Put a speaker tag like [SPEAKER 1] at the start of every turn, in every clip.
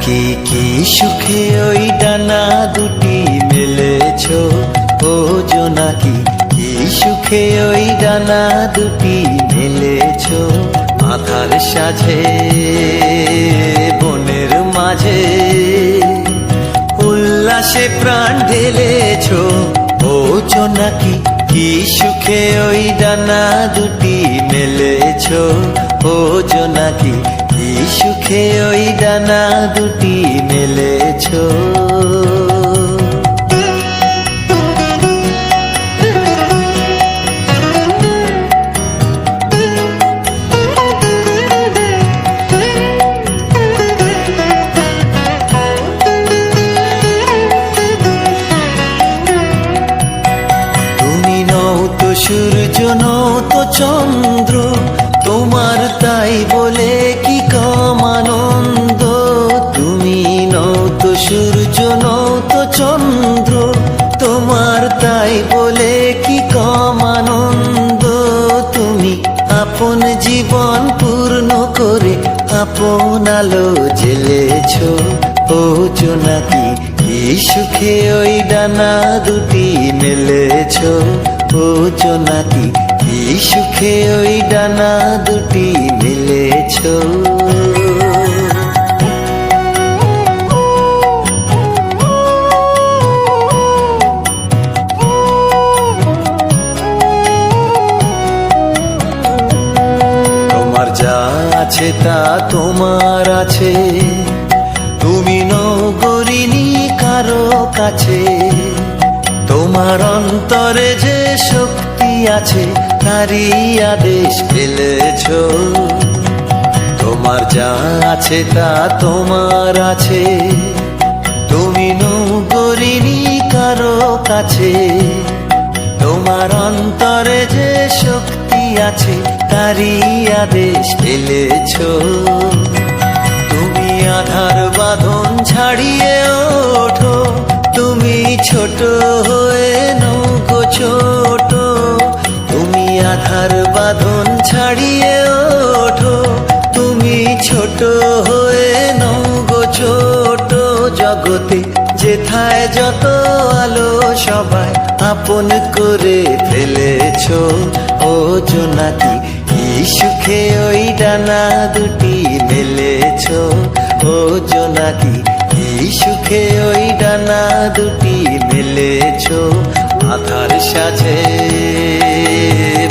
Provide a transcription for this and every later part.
[SPEAKER 1] জোনাকি কি সুখে ওই ডানা দুটি মেলেছ, ও জোনাকি কি সুখে ওই ডানা দুটি মেলেছ। আধার সাজে বনের মাঝে উল্লাসে প্রাণ ঢেলেছ, ও জোনাকি কি সুখে ওই ডানা দুটি মেলেছ। ও জোনাকি কি সুখে ওই ডানা দুটি মেলেছ। তুমি নও তো সূর্য, নও তো চন্দ্র, তোমার তাই বলে কি কম আনন্দ। তুমি নও তো সূর্য, নও তো চন্দ্র, তোমার তাই বলে কি কম আনন্দ। তুমি আপন জীবন পূর্ণ করে আপন আলো জ্বেলেছ, ও জোনাকি কি সুখে ওই ডানা দুটি মেলেছ। ও জোনাকি কি সুখে ওই ডানা দুটি মেলেছ। তোমার যা আছে তা তোমার আছে, তুমি নও গরিনি কারো কাছে। তোমার অন্তরে যে শক্তি আছে তারই আদেশ পেলেছ। তোমার যা আছে তা তোমার আছে, তুমি নও গরিনি কারো কাছে। তোমার অন্তরে যে শক্তি আছে তারই আদেশ পেলেছ। তুমি আধার বাঁধন ছাড়িয়ে ওঠো, তুমি ছোট হয়ে নৌকো ছোট। তুমি আধার বাঁধন ছাড়িয়ে ওঠো, তুমি ছোট হয়ে নৌকো ছোট। জগতে যেথায় যত আলো সবাই আপন করে ফেলেছ, ও জোনাকি কি সুখে ওই ডানা দুটি মেলেছ। ও জোনাকি কি সুখে ওই ডানা দুটি মেলেছ। আধার সাজে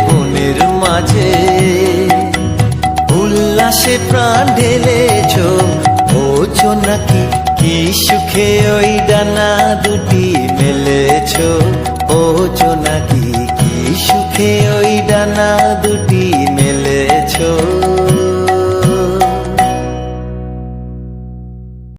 [SPEAKER 1] বনের মাঝে উল্লাসে প্রাণ ঢেলেছ, ও জোনাকি কি সুখে ওই ডানা দুটি মেলেছ।